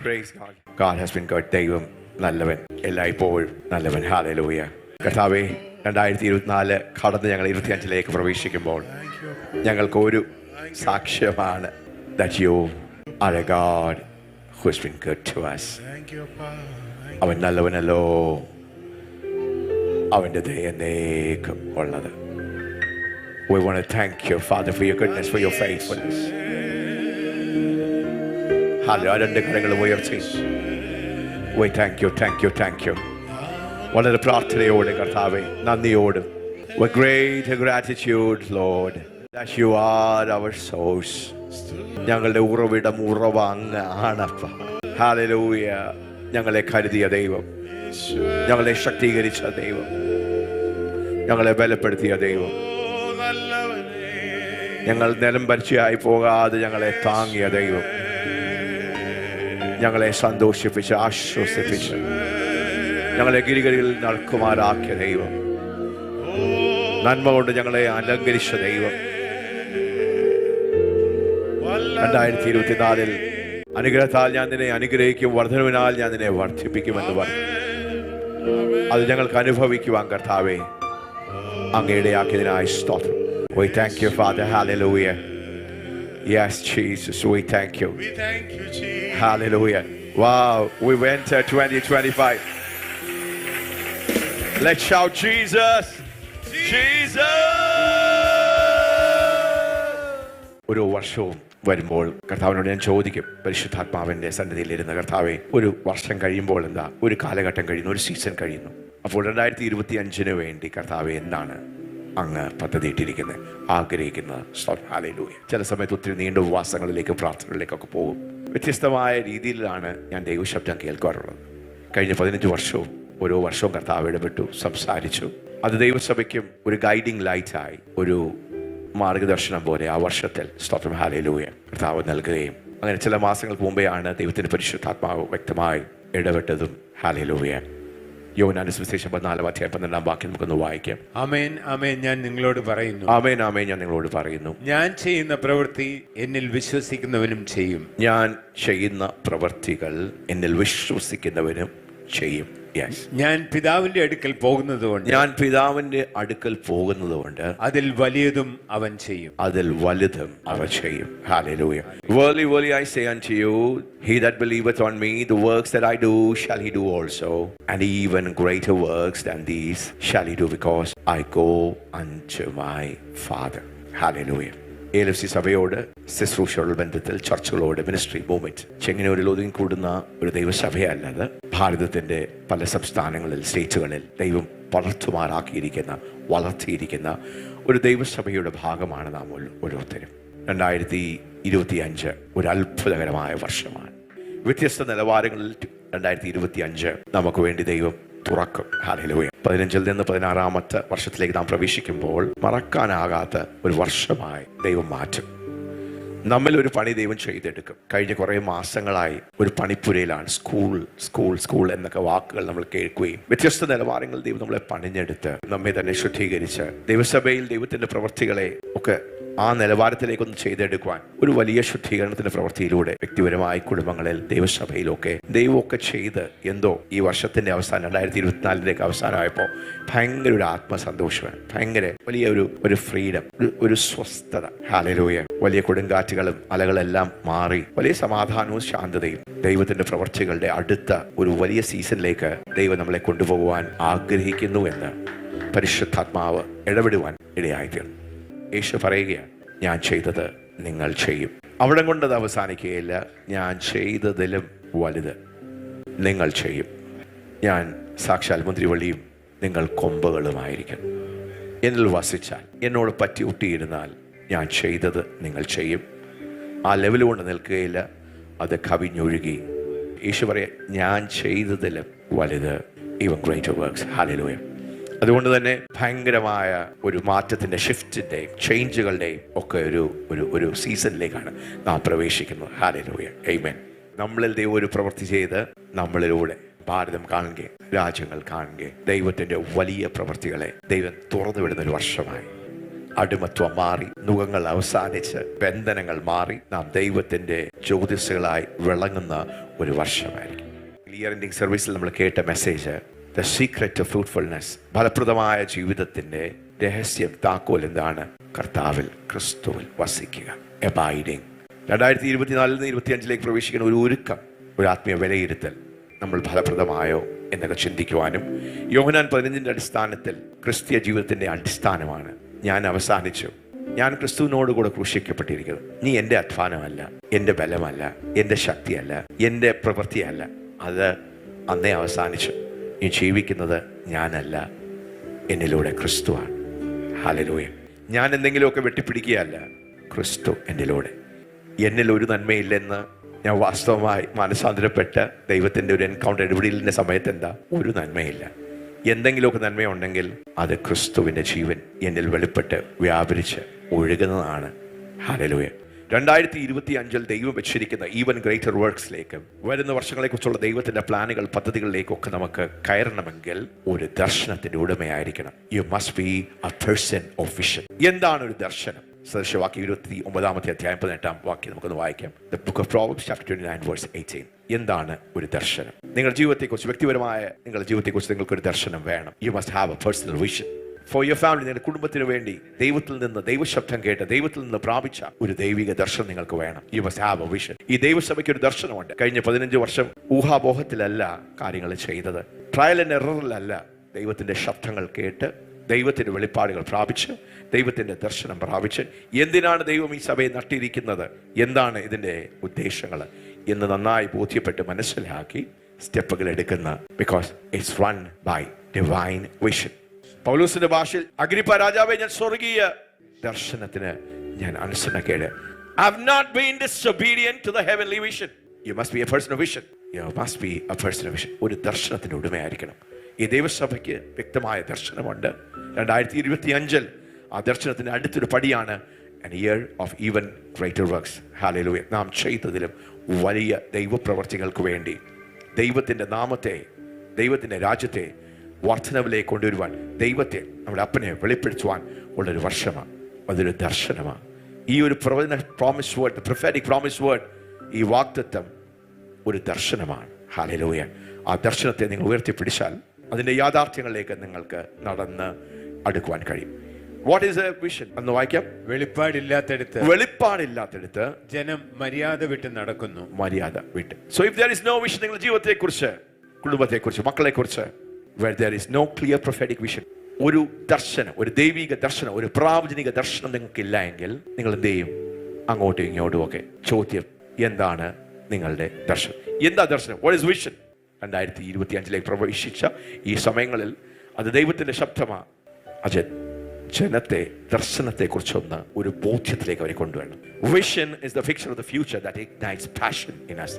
Praise God. God has been good. ദൈവം നല്ലവൻ, എല്ലായ്പ്പോഴും നല്ലവൻ. ഹല്ലേലൂയ. കർത്താവേ, 2024 കടന്ന് ഞങ്ങൾ 25 പ്രവേശിക്കുമ്പോൾ ഞങ്ങൾക്ക് ഒരു സാക്ഷ്യമാണ് that you are a God who has been good to us. അവൻ നല്ലവനല്ലോ, അവൻ്റെ ദയനേകം ഉള്ളത്. We want to thank you, Father, for your goodness, for your faithfulness. രണ്ട് കരങ്ങളും ഉയർത്തി we thank you. വളരെ പ്രാർത്ഥനയോടും കർത്താവേ, നന്ദിയോടും with great gratitude, Lord, that you are our source. ഞങ്ങളുടെ ഉറവിടം, ഉറവ അങ്ങ് ആണപ്പ. ഹല്ലേലൂയ. ഞങ്ങളെ കരുതിയ ദൈവം, ഞങ്ങളെ ശക്തീകരിച്ച ദൈവം, ഞങ്ങളെ ബലപ്പെടുത്തിയ ദൈവം, ഞങ്ങൾ നിലം പരിചയായി പോകാതെ ഞങ്ങളെ താങ്ങിയ ദൈവം, ഞങ്ങളെ സന്തോഷിപ്പിച്ച് ആശ്വസിപ്പിച്ച് ഞങ്ങളെ ഗിരികളിൽ നടക്കുമാറാക്കിയ ദൈവം, നന്മ കൊണ്ട് ഞങ്ങളെ അലങ്കരിച്ച ദൈവം, 2024 അനുഗ്രഹത്താൽ ഞാൻ നിന്നെ അനുഗ്രഹിക്കും, വർദ്ധനവിനാൽ ഞാൻ നിന്നെ വർദ്ധിപ്പിക്കുമെന്ന് പറഞ്ഞു. അത് ഞങ്ങൾക്ക് അനുഭവിക്കുവാൻ കർത്താവേ അങ്ങയുടെ ആക്കിയതിനായി സ്തോത്രം. We thank you, Father. Hallelujah. Yes, Jesus, we thank you. We thank you, Jesus. Hallelujah. Wow, we went 2025. Let's shout Jesus. Jesus. ഒരു വർഷവും വരുമ്പോൾ കർത്താവിനോട് ഞാൻ ചോദിക്കും, പരിശുദ്ധാത്മാവിൻ്റെ സന്നിധിയിലിരുന്ന കർത്താവെ, ഒരു വർഷം കഴിയുമ്പോൾ എന്താ, ഒരു കാലഘട്ടം കഴിയുന്നു, ഒരു സീസൺ കഴിയുന്നു. അപ്പോൾ 2025 വേണ്ടി കർത്താവെ എന്താണ് അങ്ങ് പദ്ധതിയിട്ടിരിക്കുന്നത്, ആഗ്രഹിക്കുന്നത്? ഹല്ലേലൂയ. ചില സമയത്ത് ഒത്തിരി നീണ്ട ഉപവാസങ്ങളിലേക്കും പ്രാർത്ഥനകളിലേക്കൊക്കെ പോകും. വ്യത്യസ്തമായ രീതിയിലാണ് ഞാൻ ദൈവശബ്ദം കേൾക്കാറുള്ളത്. കഴിഞ്ഞ 15 വർഷവും ഓരോ വർഷവും കർത്താവ് ഇടപെട്ടു, സംസാരിച്ചു. അത് ദൈവസഭയ്ക്കും ഒരു ഗൈഡിങ് ലൈറ്റായി, ഒരു മാർഗദർശനം പോലെ ആ വർഷത്തിൽ സ്തോത്രം ഹല്ലേലൂയ കർത്താവ് നൽകുകയും, അങ്ങനെ ചില മാസങ്ങൾക്ക് മുമ്പെയാണ് ദൈവത്തിൻ്റെ പരിശുദ്ധാത്മാവ് വ്യക്തമായി ഇടപെട്ടതും. ഹല്ലേലൂയ. യോഹന്നാന്റെ സുവിശേഷം 14-12 വാക്യം നമുക്കൊന്ന് വായിക്കാം. ആമേൻ, ആമേൻ. ഞാൻ നിങ്ങളോട് പറയുന്നു, ആമേൻ, ആമേൻ. ഞാൻ നിങ്ങളോട് പറയുന്നു, ഞാൻ ചെയ്യുന്ന പ്രവൃത്തി എന്നിൽ വിശ്വസിക്കുന്നവനും ചെയ്യും. ഞാൻ ചെയ്യുന്ന പ്രവൃത്തികൾ എന്നിൽ വിശ്വസിക്കുന്നവനും ചെയ്യും. ഞാൻ പിതാവിന്റെ അടുക്കൽ പോകുന്നത് കൊണ്ട് അതിൽ വലിയതും അവൻ ചെയ്യും. Hallelujah. Verily, verily, I say unto you, he that believeth on me, the works that I do shall he do also, and even greater works than these shall he do, because I go unto my Father. Hallelujah. ALFC സഭയോട് ശുശ്രൂഷയുള്ള ബന്ധത്തിൽ, ചർച്ചുകളോട്, ministry movement ചെങ്ങന്നൂരിൽ ഒതുങ്ങി കൂടുന്ന ഒരു ദൈവസഭയല്ലാതെ ഭാരതത്തിന്റെ പല സംസ്ഥാനങ്ങളിൽ, സ്റ്റേറ്റുകളിൽ ദൈവം വളർത്തിയിരിക്കുന്ന ഒരു ദൈവസഭയുടെ ഭാഗമാണ് നാം ഓരോരുത്തരും. 2025 ഒരു അത്ഭുതകരമായ വർഷമാണ്. വ്യത്യസ്ത നിലവാരങ്ങളിൽ 2025 നമുക്ക് വേണ്ടി ദൈവം തുറക്കും. ഹല്ലേലൂയ. 15 നിന്ന് 16 വർഷത്തിലേക്ക് നാം പ്രവേശിക്കുമ്പോൾ മറക്കാനാകാത്ത ഒരു വർഷമായി ദൈവം മാറ്റും. നമ്മിൽ ഒരു പണി ദൈവം ചെയ്തെടുക്കും. കഴിഞ്ഞ കുറേ മാസങ്ങളായി ഒരു പണിപ്പുരയിലാണ്. സ്കൂൾ എന്നൊക്കെ വാക്കുകൾ നമ്മൾ കേൾക്കുകയും, വ്യത്യസ്ത നിലവാരങ്ങളിൽ ദൈവം നമ്മളെ പണിഞ്ഞെടുത്ത് നമ്മെ തന്നെ ശുദ്ധീകരിച്ച് ദൈവസഭയിൽ ദൈവത്തിന്റെ പ്രവൃത്തികളെ ഒക്കെ ആ നിലവാരത്തിലേക്കൊന്ന് ചെയ്തെടുക്കുവാൻ ഒരു വലിയ ശുദ്ധീകരണത്തിന്റെ പ്രവൃത്തിയിലൂടെ വ്യക്തിപരമായ കുടുംബങ്ങളിൽ, ദൈവസഭയിലൊക്കെ ദൈവമൊക്കെ ചെയ്ത് എന്തോ ഈ വർഷത്തിന്റെ അവസാനം 2024 അവസാനമായപ്പോൾ ഭയങ്കര ഒരു ആത്മസന്തോഷമാണ്, ഭയങ്കര വലിയ ഒരു ഫ്രീഡം, ഒരു സ്വസ്ഥത. ഹല്ലേലൂയ. വലിയ കൊടുങ്കാറ്റുകളും അലകളെല്ലാം മാറി വലിയ സമാധാനവും ശാന്തതയും, ദൈവത്തിന്റെ പ്രവൃത്തികളുടെ അടുത്ത ഒരു വലിയ സീസണിലേക്ക് ദൈവം നമ്മളെ കൊണ്ടുപോകുവാൻ ആഗ്രഹിക്കുന്നു എന്ന് പരിശുദ്ധാത്മാവ് ഇടപെടുവാൻ ഇടയായിത്തീർന്നു. യേശു പറയുകയാണ്, ഞാൻ ചെയ്തത് നിങ്ങൾ ചെയ്യും. അവിടെ കൊണ്ടത് അവസാനിക്കുകയില്ല, ഞാൻ ചെയ്തതിലും വലുത് നിങ്ങൾ ചെയ്യും. ഞാൻ സാക്ഷാൽ മുന്തിരിവള്ളിയും നിങ്ങൾ കൊമ്പുകളുമായിരിക്കും. എന്നിൽ വസിച്ചാൽ, എന്നോട് പറ്റി ഒട്ടിയിരുന്നാൽ ഞാൻ ചെയ്തത് നിങ്ങൾ ചെയ്യും. ആ ലെവൽ കൊണ്ട് നിൽക്കുകയില്ല, അത് കവിഞ്ഞൊഴുകി. യേശു പറയാ, ഞാൻ ചെയ്തതിലും വലുത്, ഈവൻ ഗ്രേറ്റർ വർക്ക്സ്. ഹല്ലേലൂയ. അതുകൊണ്ട് തന്നെ ഭയങ്കരമായ ഒരു മാറ്റത്തിൻ്റെ, ഷിഫ്റ്റിൻ്റെയും ചേഞ്ചുകളുടെയും ഒക്കെ ഒരു സീസണിലേക്കാണ് നാം പ്രവേശിക്കുന്നത്. ഹല്ലേലൂയ. ആമേൻ. നമ്മളിൽ ദൈവം ഒരു പ്രവൃത്തി ചെയ്ത് നമ്മളിലൂടെ ഭാരതം കാണുക, രാജ്യങ്ങൾ കാണുക, ദൈവത്തിൻ്റെ വലിയ പ്രവൃത്തികളെ ദൈവം തുറന്നു വിടുന്ന ഒരു വർഷമായി അടിമത്വം മാറി, നുഖങ്ങൾ അവസാനിച്ച്, ബന്ധനങ്ങൾ മാറി നാം ദൈവത്തിന്റെ ജ്യോതിസുകളായി വിളങ്ങുന്ന ഒരു വർഷമായിരിക്കും. ഇയർ എൻഡിങ് സർവീസിൽ നമ്മൾ കേട്ട message the secret of fruitfulness, ഫലപ്രദമായ ജീവിതത്തിന്റെ രഹസ്യം, താക്കോൽ എന്താണ്? കർത്താവിൽ, ക്രിസ്തുവിൽ വസിക്കുക, എബൈഡിങ്. 2024 2025 പ്രവേശിക്കുന്ന ഒരു ഒരുക്കം, ഒരു ആത്മീയ വിലയിരുത്തൽ. നമ്മൾ ഫലപ്രദമായോ എന്നൊക്കെ ചിന്തിക്കുവാനും, യോഹന്നാൻ 15 അടിസ്ഥാനത്തിൽ ക്രിസ്തീയ ജീവിതത്തിന്റെ അടിസ്ഥാനമാണ് ഞാൻ അവസാനിച്ചു, ഞാൻ ക്രിസ്തുവിനോട് കൂടെ ക്രൂശിക്കപ്പെട്ടിരിക്കുന്നത്. നീ എൻ്റെ അധ്വാനമല്ല, എൻ്റെ ബലമല്ല, എൻ്റെ ശക്തിയല്ല, എൻ്റെ പ്രവൃത്തിയല്ല, അത് അന്നേ അവസാനിച്ചു. നീ ജീവിക്കുന്നത് ഞാനല്ല, എന്നിലൂടെ ക്രിസ്തുവാണ്. ഹല്ലേലൂയ. ഞാൻ എന്തെങ്കിലുമൊക്കെ വെട്ടിപ്പിടിക്കുകയല്ല, ക്രിസ്തു എന്നിലൂടെ. എന്നിൽ ഒരു നന്മയില്ലെന്ന് ഞാൻ വാസ്തവമായി മനസാന്തരപ്പെട്ട് ദൈവത്തിൻ്റെ ഒരു എൻകൗണ്ടർ ഇടപെടലിൻ്റെ സമയത്ത് എന്താ? ഒരു നന്മയില്ല. എന്തെങ്കിലുമൊക്കെ നന്മയുണ്ടെങ്കിൽ അത് ക്രിസ്തുവിൻ്റെ ജീവൻ എന്നിൽ വെളിപ്പെട്ട് വ്യാപരിച്ച് ഒഴുകുന്നതാണ്. ഹല്ലേലൂയ. 2025 ദൈവം വെച്ചിരിക്കുന്ന ഈവൻ ഗ്രേറ്റർ വർക്ക്സിലേക്ക്, വരുന്ന വർഷങ്ങളെക്കുറിച്ചുള്ള ദൈവത്തിന്റെ പ്ലാനുകൾ, പദ്ധതികളിലേക്കൊക്കെ നമുക്ക് കയറണമെങ്കിൽ ഒരു ദർശനത്തിന്റെ ഉടമയായിരിക്കണം. You must be a person of vision. എന്താണ് ഒരു ദർശനം? സദൃശവാക്യം 29 അധ്യായം 18 വാക്യം നമുക്കൊന്ന് വായിക്കാം. The book of Proverbs chapter 29 verse 18. എന്താണ് ഒരു ദർശനം? നിങ്ങളുടെ ജീവിതത്തെക്കുറിച്ച്, വ്യക്തിപരമായ നിങ്ങളുടെ ജീവിതത്തെക്കുറിച്ച് നിങ്ങൾക്കൊരു ദർശനം വേണം. You must have A personal vision for your family. നിങ്ങളുടെ കുടുംബത്തിന് വേണ്ടി ദൈവത്തിൽ നിന്ന്, ദൈവശബ്ദം കേട്ട് ദൈവത്തിൽ നിന്ന് പ്രാപിച്ച ഒരു ദൈവിക ദർശനം നിങ്ങൾക്ക് വേണം. You must have A vision. ഈ ദൈവസഭയ്ക്ക് ഒരു ദർശനമുണ്ട്. കഴിഞ്ഞ 15 വർഷം ഊഹാപോഹത്തിലല്ല കാര്യങ്ങൾ ചെയ്തത്, ട്രയൽ ആൻഡ് എററിലല്ല. ദൈവത്തിന്റെ ശബ്ദങ്ങൾ കേട്ട്, ദൈവത്തിന്റെ വെളിപ്പാടുകൾ പ്രാപിച്ച്, ദൈവത്തിന്റെ ദർശനം പ്രാപിച്ച്, എന്തിനാണ് ദൈവം ഈ സഭയെ നട്ടിരിക്കുന്നത്, എന്താണ് ഇതിന്റെ ഉദ്ദേശങ്ങൾ എന്ന് നന്നായി ബോധ്യപ്പെട്ട് മനസ്സിലാക്കി സ്റ്റെപ്പുകൾ എടുക്കുന്ന, because it's run by divine vision. പൗലോസിന്റെ ഭാഷയിൽ, അഗ്രിപ്പ രാജാവേ, ഞാൻ സ്വർഗീയ ദർശനത്തിന് ഞാൻ അനുസരണക്കേട്. I have not been disobedient to the heavenly vision. You must be a person of vision. You must be a person of vision. ഒരു ദർശനത്തിന് ഉടമയായിരിക്കണം. ഈ ദൈവസഭയ്ക്ക് വ്യക്തമായ ദർശനമുണ്ട്. 2025 ആ ദർശനത്തിന്റെ അടുത്തൊരു പടിയാണ് an year of even greater works. Hallelujah. നാം ചെയ്തതിലും വലിയ ദൈവപ്രവർത്തികൾക്ക് വേണ്ടി ദൈവത്തിന്റെ നാമത്തെ, ദൈവത്തിന്റെ രാജ്യത്തെ വർദ്ധനവിലേക്ക് കൊണ്ടുവരുവാൻ, ദൈവത്തെ, നമ്മുടെ അപ്പനെ വെളിപ്പെടുത്തുവാൻ ഉള്ളൊരു വർഷമാണ്. അതൊരു ദർശനമാണ്. ഈ ഒരു പ്രവചന promise word, prophetic promise word, ഈ വാഗ്ദത്തം ഒരു ദർശനമാണ്. ഹല്ലേലൂയ. ആ ദർശനത്തെ നിങ്ങൾ ഉയർത്തിപ്പിടിച്ചാൽ അതിന്റെ യാഥാർത്ഥ്യങ്ങളിലേക്ക് നിങ്ങൾക്ക് നടന്ന് അടുക്കുവാൻ കഴിയും. വാട്ട് ഈസ് എ വിഷൻ എന്ന് വായിക്കാം. വെളിപ്പാടില്ലാത്തടുത്ത് ജനം മര്യാദ വിട്ട് നടക്കുന്നു. മര്യാദ വിട്ട്. So if there is no vision, നിങ്ങളുടെ ജീവിതത്തെക്കുറിച്ച്, കുടുംബത്തെക്കുറിച്ച്, മക്കളെക്കുറിച്ച്, where there is no clear prophetic vision, ഒരു ദർശനം, ഒരു ദൈവിക ദർശനം, ഒരു പ്രാവചനിക ദർശനം നിങ്ങൾക്കില്ല എങ്കിൽ നിങ്ങൾ എന്ത് ചെയ്യും? അങ്ങോട്ടും ഇങ്ങോട്ടും ഒക്കെ ചോദ്യം, എന്താണ് നിങ്ങളുടെ ദർശനം? എന്താ ദർശനം? What is vision? 2025 പ്രവേശിച്ച ഈ സമയങ്ങളിൽ അത് ദൈവത്തിന്റെ ശബ്ദമാണ്. അജയ് ജനത്തെ ദർശനത്തെക്കുറിച്ചൊന്ന് ഒരു ബോധ്യത്തിലേക്ക് അവരെ കൊണ്ടുവരണം. Vision is the picture of the future that ignites passion in us.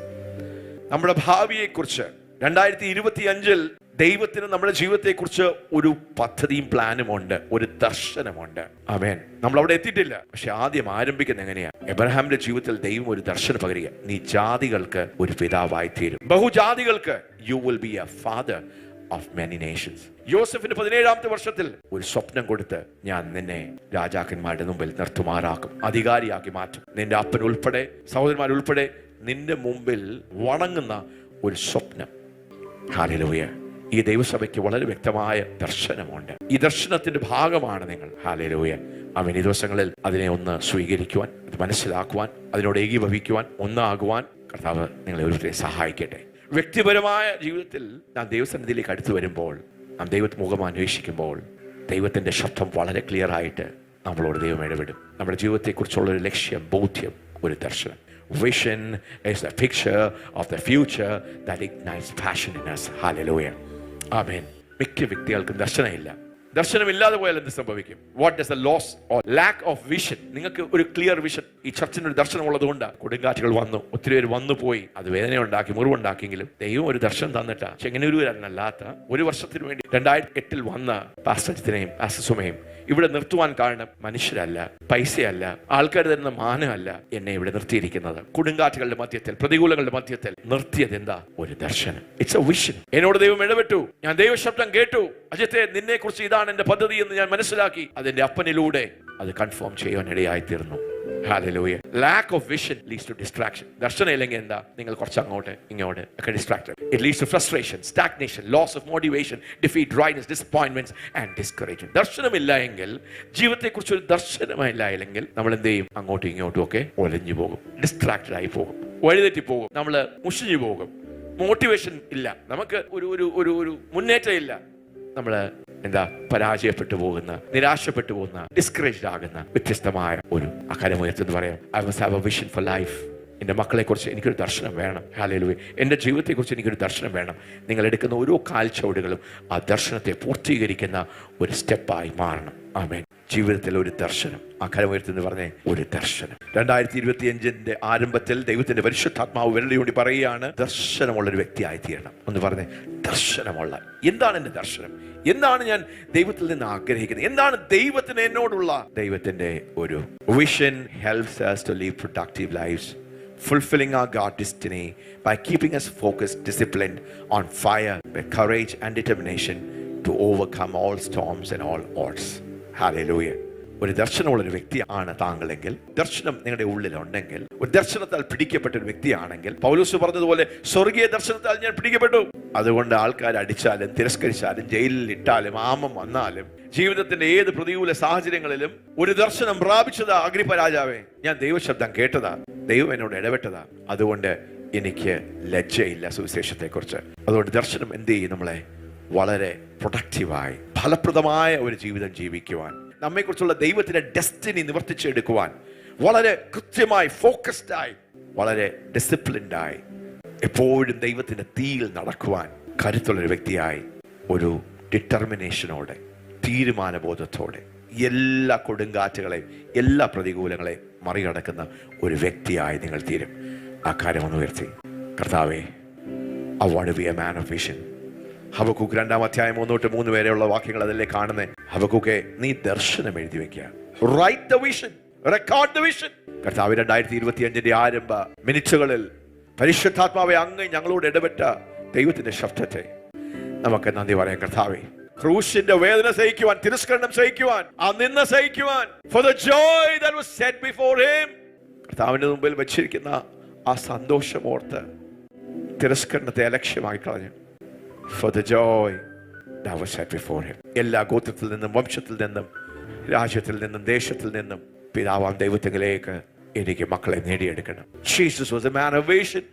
നമ്മുടെ ഭാവിയെക്കുറിച്ച് 2025 ദൈവത്തിന് നമ്മുടെ ജീവിതത്തെക്കുറിച്ച് ഒരു പദ്ധതിയും പ്ലാനും ഉണ്ട്, ഒരു ദർശനമുണ്ട്. ആമേൻ. നമ്മൾ അവിടെ എത്തിയിട്ടില്ല, പക്ഷെ ആദ്യം ആരംഭിക്കുന്നത് എങ്ങനെയാ? എബ്രഹാമിന്റെ ജീവിതത്തിൽ ദൈവം ഒരു ദർശനം പകരുക. നീ ജാതികൾക്ക് ഒരു പിതാവായി തീരും, ബഹുജാതികൾക്ക് you will be a father of many nations. യോസഫിന് 17ാമത്തെ വർഷത്തിൽ ഒരു സ്വപ്നം കൊടുത്ത്, ഞാൻ നിന്നെ രാജാക്കന്മാരുടെ മുമ്പിൽ നിർത്തുമാറാക്കും, അധികാരിയാക്കി മാറ്റും. നിന്റെ അപ്പൻ ഉൾപ്പെടെ, സഹോദരന്മാരുൾപ്പെടെ നിന്റെ മുമ്പിൽ വണങ്ങുന്ന ഒരു സ്വപ്നം. ഹല്ലേലൂയ. ഈ ദൈവസഭയ്ക്ക് വളരെ വ്യക്തമായ ദർശനമുണ്ട്. ഈ ദർശനത്തിന്റെ ഭാഗമാണ് നിങ്ങൾ. ഹല്ലേലൂയ. ആമേൻ. ഈ ദിവസങ്ങളിൽ അതിനെ ഒന്ന് സ്വീകരിക്കുവാൻ, അത് മനസ്സിലാക്കുവാൻ, അതിനോട് ഏകീഭവിക്കുവാൻ, ഒന്നാകുവാൻ കർത്താവ് നിങ്ങളെ ഓരോരുത്തരെ സഹായിക്കട്ടെ. വ്യക്തിപരമായ ജീവിതത്തിൽ നാം ദൈവസന്നിധിയിലേക്ക് അടുത്തു വരുമ്പോൾ, നാം ദൈവത്തെ മുഖം അന്വേഷിക്കുമ്പോൾ, ദൈവത്തിന്റെ ശബ്ദം വളരെ ക്ലിയർ ആയിട്ട് നമ്മളോട് ദൈവം ഇടപെടും. നമ്മുടെ ജീവിതത്തെക്കുറിച്ചുള്ള ഒരു ലക്ഷ്യം, ബോധ്യം, ഒരു ദർശനം. Vision is a picture of the future that ignites passion in us. Hallelujah. Amen. മിക്ക വ്യക്തികൾക്കും ദർശനമില്ല. ദർശനമില്ലാതെ പോയാൽ എന്ത് സംഭവിക്കും? What does the loss or lack of vision? നിങ്ങൾക്ക് ഒരു ക്ലിയർ വിഷൻ, ഈ ചർച്ചിന് ഒരു ദർശനം ഉള്ളതുകൊണ്ട് കൊടുങ്കാറ്റുകൾ വന്നു, ഒത്തിരി പേര് വന്നു പോയി, അത് വേദനയുണ്ടാക്കി, മുറിവുണ്ടാക്കിയെങ്കിലും ദൈവം ഒരു ദർശനം തന്നിട്ട ചെങ്ങന്നൂരുകാരനല്ലാത്ത ഒരു വർഷത്തിന് വേണ്ടി 2008 വന്ന പാസ്റ്റർജിത്തിനെയും പാസ്റ്റർ സുമയും ഇവിടെ നിർത്തുവാൻ കാരണം മനുഷ്യരല്ല, പൈസയല്ല, ആൾക്കാർ തരുന്ന മാനമല്ല എന്നെ ഇവിടെ നിർത്തിയിരിക്കുന്നത്. കൊടുങ്കാറ്റുകളുടെ മധ്യത്തിൽ, പ്രതികൂലങ്ങളുടെ മധ്യത്തിൽ നിർത്തിയത് എന്താ? ഒരു ദർശനം. It's A vision. എന്നോട് ദൈവം ഇടപെട്ടു, ഞാൻ ദൈവശബ്ദം കേട്ടു. അജയത്തെ, നിന്നെ കുറിച്ച് ഇതാണ് എന്റെ പദ്ധതി എന്ന് ഞാൻ മനസ്സിലാക്കി. അതിന്റെ അപ്പനിലൂടെ അത് കൺഫേം ചെയ്യാൻ ഇടയായി തീർന്നു. Hallelujah. Lack of vision leads to distraction. ദർശനം ഇല്ലെങ്കിൽ എന്താ? നിങ്ങൾ കുറച്ച് അങ്ങോട്ട് ഇങ്ങോട്ട് ഒക്കെ distracted. It leads to frustration, stagnation, loss of motivation, defeat, dryness, disappointments and discouragement. ദർശനമില്ല എങ്കിൽ, ജീവിതത്തെക്കുറിച്ച് ഒരു ദർശനമില്ലെങ്കിൽ നമ്മൾ എന്ത് ചെയ്യും? അങ്ങോട്ടും ഇങ്ങോട്ടും ഒക്കെ ഒലഞ്ഞു പോകും, ഡിസ്ട്രാക്റ്റഡ് ആയി പോകും, വഴിതെറ്റി പോകും, നമ്മൾ മുഷിഞ്ഞു പോകും, മോട്ടിവേഷൻ ഇല്ല, നമുക്ക് ഒരു മുന്നേറ്റം ഇല്ല, നമ്മൾ എന്താ പരാജയപ്പെട്ടു പോകുന്ന, നിരാശപ്പെട്ടു പോകുന്ന, ഡിസ്കറേജ്ഡ് ആകുന്ന വ്യത്യസ്തമായ ഒരു അക്കരമുയർത്തെന്ന് പറയാം. I must have A vision four life. എൻ്റെ മക്കളെക്കുറിച്ച് എനിക്കൊരു ദർശനം വേണം. ഹല്ലേലൂയ. എൻ്റെ ജീവിതത്തെക്കുറിച്ച് എനിക്കൊരു ദർശനം വേണം. നിങ്ങൾ എടുക്കുന്ന ഓരോ കാൽച്ചുവടുകളും ആ ദർശനത്തെ പൂർത്തീകരിക്കുന്ന ഒരു സ്റ്റെപ്പായി മാറണം. ആമേൻ. ജീവിതത്തിൽ ഒരു ദർശനം, അക്കരമുയർത്തെന്ന് പറഞ്ഞ ഒരു ദർശനം. 2025 ആരംഭത്തിൽ ദൈവത്തിന്റെ പരിശുദ്ധാത്മാവ് വെള്ളിയോടി പറയുകയാണ്, ദർശനമുള്ളൊരു വ്യക്തിയായി തീരണം. ഒന്ന് പറഞ്ഞേ, ദർശനമുള്ള. എന്താണ് എൻ്റെ ദർശനം? എന്താണ് ഞാൻ ദൈവത്തിൽ നിന്ന് ആഗ്രഹിക്കുന്നത്? എന്താണ് ദൈവത്തിന് എന്നോടുള്ള ദൈവത്തിന്റെ ഒരു vision? Helps us to live productive lives, fulfilling our God destiny by keeping us focused, disciplined, on fire with courage and determination to overcome all storms and all odds. Hallelujah. ഒരു ദർശനമുള്ളൊരു വ്യക്തിയാണ് താങ്കളെങ്കിൽ, ദർശനം നിങ്ങളുടെ ഉള്ളിലുണ്ടെങ്കിൽ, ഒരു ദർശനത്താൽ പിടിക്കപ്പെട്ട ഒരു വ്യക്തിയാണെങ്കിൽ, പൗലോസ് പറഞ്ഞതുപോലെ സ്വർഗീയ ദർശനത്താൽ ഞാൻ പിടിക്കപ്പെട്ടു. അതുകൊണ്ട് ആൾക്കാർ അടിച്ചാലും തിരസ്കരിച്ചാലും ജയിലിൽ ഇട്ടാലും ആമം വന്നാലും ജീവിതത്തിന്റെ ഏത് പ്രതികൂല സാഹചര്യങ്ങളിലും ഒരു ദർശനം പ്രാപിച്ചതാ അഗ്രിപ്പ രാജാവേ. ഞാൻ ദൈവശബ്ദം കേട്ടതാ, ദൈവം എന്നോട് ഇടപെട്ടതാ. അതുകൊണ്ട് എനിക്ക് ലജ്ജയില്ല സുവിശേഷത്തെക്കുറിച്ച്. അതുകൊണ്ട് ദർശനം എന്ത് ചെയ്യും? നമ്മളെ വളരെ പ്രൊഡക്റ്റീവായി ഫലപ്രദമായ ഒരു ജീവിതം ജീവിക്കുവാൻ, നമ്മെക്കുറിച്ചുള്ള ദൈവത്തിന്റെ ഡെസ്റ്റിനി നിവർത്തിച്ചെടുക്കുവാൻ, വളരെ കൃത്യമായി ഫോക്കസ്ഡായി, വളരെ ഡിസിപ്ലിൻഡായി, എപ്പോഴും ദൈവത്തിന്റെ തീയിൽ നടക്കുവാൻ കരുത്തുള്ളൊരു വ്യക്തിയായി, ഒരു ഡിറ്റർമിനേഷനോടെ, തീരുമാനബോധത്തോടെ എല്ലാ കൊടുങ്കാറ്റുകളെയും എല്ലാ പ്രതികൂലങ്ങളെയും മറികടക്കുന്ന ഒരു വ്യക്തിയായി നിങ്ങൾ തീരും. ആ കാര്യം ഒന്ന് ഉയർത്തി, കർത്താവേ, I want to be a man of vision. Habakkuk 2-ാം അധ്യായം 1-3 വരെയുള്ള വാക്യങ്ങൾ അതിലെ കാണുന്നേ. ഹബക്കൂക്കെ, നീ ദർശനം എഴുതി വെക്കുക. Write the vision, record the vision. കർത്താവ് 2025 ആരംഭ മിനിറ്റുകളിൽ പരിശുദ്ധാത്മാവെ അങ്ങ് ഞങ്ങളോട് ഇടപെട്ട ദൈവത്തിന്റെ ശബ്ദത്തെ നമുക്ക് നന്ദി പറയാം. കർത്താവെ, ക്രൂശിന്റെ വേദന സഹിക്കുവാൻ, തിരസ്കരണം സഹിക്കുവാൻ, ആ നിന്ന സഹിക്കുവാൻ, for the joy that was set before him, കർത്താവിന്റെ മുമ്പിൽ വെച്ചിരിക്കുന്ന ആ സന്തോഷമോർത്ത് തിരസ്കരണത്തെ അലക്ഷ്യമായി കളഞ്ഞു. For the joy that was set before him. എല്ലാ ഗോത്രത്തിൽ നിന്നും, വംശത്തിൽ നിന്നും, രാജ്യത്തിൽ നിന്നും, ദേശത്തിൽ നിന്നും പിതാവാം ദൈവത്തിലേക്ക് എനിക്ക് മക്കളെ നേടിയെടുക്കണം. Jesus was a man of vision.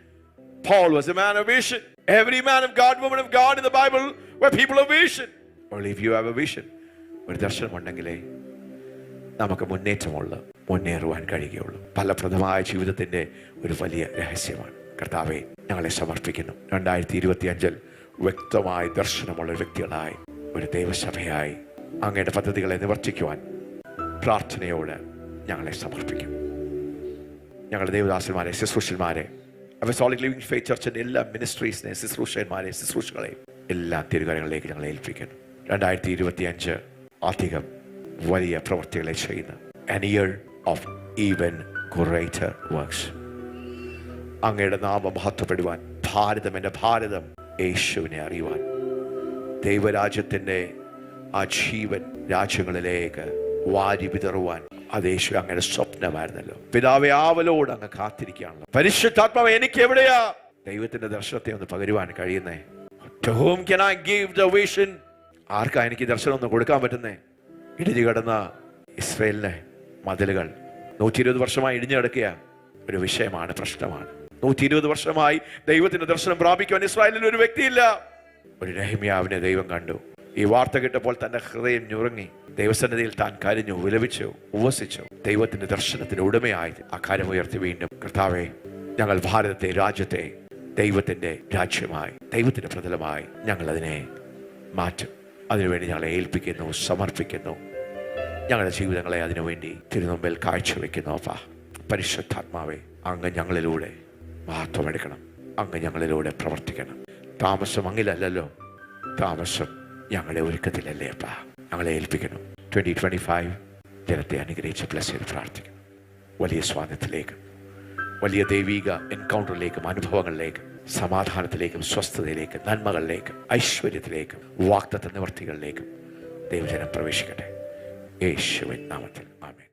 Paul was a man of vision. Every man of God, woman of God in the Bible were people of vision. Only if you have a vision, ഒരു ദർശനം ഉണ്ടെങ്കിലേ നമുക്ക് മുന്നേറുവാൻ കഴിയുകയുള്ളൂ. ഫലപ്രദമായ ജീവിതത്തിന്റെ ഒരു വലിയ രഹസ്യമാണ്. കർത്താവെ, ഞങ്ങളെ സമർപ്പിക്കുന്നു. 2025 വ്യക്തമായ ദർശനമുള്ള വ്യക്തികളായി, ഒരു ദൈവസഭയായി അങ്ങയുടെ പദ്ധതികളെ നിവർത്തിക്കുവാൻ പ്രാർത്ഥനയോട് ഞങ്ങളെ സമർപ്പിക്കും. ഞങ്ങളുടെ ദേവദാസന്മാരെ, ശുശ്രൂഷന്മാരെ, അപ്പസ്തോലിക് ലിവിംഗ് ഫെയ്ത്ത് ചർച്ചിന്റെ എല്ലാ മിനിസ്ട്രീസിനെ, ശുശ്രൂഷന്മാരെ, ശുശ്രൂഷകളെയും എല്ലാ തിരുകരങ്ങളിലേക്ക് ഞങ്ങളെ ഏൽപ്പിക്കുന്നു. 2025 അധികം വലിയ പ്രവൃത്തികളെ ചെയ്യുന്ന an year of even greater works. അങ്ങയുടെ നാമം മഹത്വപ്പെടുവാൻ, ഭാരതം, എൻ്റെ ഭാരതം യേശുവിനെ അറിയുവാൻ, ദൈവരാജ്യത്തിൻ്റെ ആ ജീവൻ രാജ്യങ്ങളിലേക്ക് വാരി വിതറുവാൻ, അത് യേശു അങ്ങയുടെ സ്വപ്നമായിരുന്നല്ലോ. പിതാവേ, ആവലോട് അങ്ങ് കാത്തിരിക്കുകയാണല്ലോ. പരിശുദ്ധാത്മാവ്, എനിക്ക് എവിടെയാ ദൈവത്തിന്റെ ദർശനത്തെ ഒന്ന് പകരുവാൻ കഴിയുന്നേ? To whom can I give the vision? ആർക്കാ എനിക്ക് ദർശനം ഒന്ന് കൊടുക്കാൻ പറ്റുന്നേ? ഇടിഞ്ഞു കിടന്ന ഇസ്രായേലിലെ മതിലുകൾ 120 വർഷമായി ഇടിഞ്ഞു കിടക്കുക ഒരു വിഷയമാണ്, പ്രശ്നമാണ്. 120 വർഷമായി ദൈവത്തിന്റെ ദർശനം പ്രാപിക്കുവാൻ ഇസ്രായേലിൽ ഒരു വ്യക്തിയില്ല. ഒരു നെഹമ്യാവിനെ ദൈവം കണ്ടു. ഈ വാർത്ത കേട്ടപ്പോൾ തന്റെ ഹൃദയം ഞുറുങ്ങി. ദൈവസന്നിധിയിൽ താൻ കരഞ്ഞു, വിലപിച്ചു, ഉപവസിച്ചു. ദൈവത്തിന്റെ ദർശനത്തിന് ഉടമയായി ആ കാര്യം ഉയർത്തി വീണ്ടും, കർത്താവെ, ഞങ്ങൾ ഭാരതത്തെ, രാജ്യത്തെ ദൈവത്തിന്റെ രാജ്യമായി, ദൈവത്തിന്റെ പ്രതലമായി ഞങ്ങൾ അതിനെ മാറ്റും. അതിനുവേണ്ടി ഞങ്ങളെ ഏൽപ്പിക്കുന്നു, സമർപ്പിക്കുന്നു. ഞങ്ങളുടെ ജീവിതങ്ങളെ അതിനുവേണ്ടി തിരുമുമ്പിൽ കാഴ്ചവെക്കുന്നു. അപ്പാ, പരിശുദ്ധാത്മാവെ, അങ്ങ് ഞങ്ങളിലൂടെ മഹത്വമെടുക്കണം. അങ്ങ് ഞങ്ങളിലൂടെ പ്രവർത്തിക്കണം. താമസം അങ്ങിലല്ലോ, താമസം ഞങ്ങളുടെ ഒരുക്കത്തിലല്ലേ അപ്പാ. ഞങ്ങളെ ഏൽപ്പിക്കണം. 2025 ജനത്തെ അനുഗ്രഹിച്ച് ബ്ലസ് ചെയ്ത് പ്രാർത്ഥിക്കണം. വലിയ സ്വാതന്ത്ര്യത്തിലേക്കും, വലിയ ദൈവിക എൻകൗണ്ടറിലേക്കും, അനുഭവങ്ങളിലേക്കും, സമാധാനത്തിലേക്കും, സ്വസ്ഥതയിലേക്കും, നന്മകളിലേക്കും, ഐശ്വര്യത്തിലേക്കും, വാഗ്ദത്ത നിവർത്തികളിലേക്കും ദൈവജനം പ്രവേശിക്കട്ടെ. യേശുവിൻ നാമത്തിൽ ആമേൻ.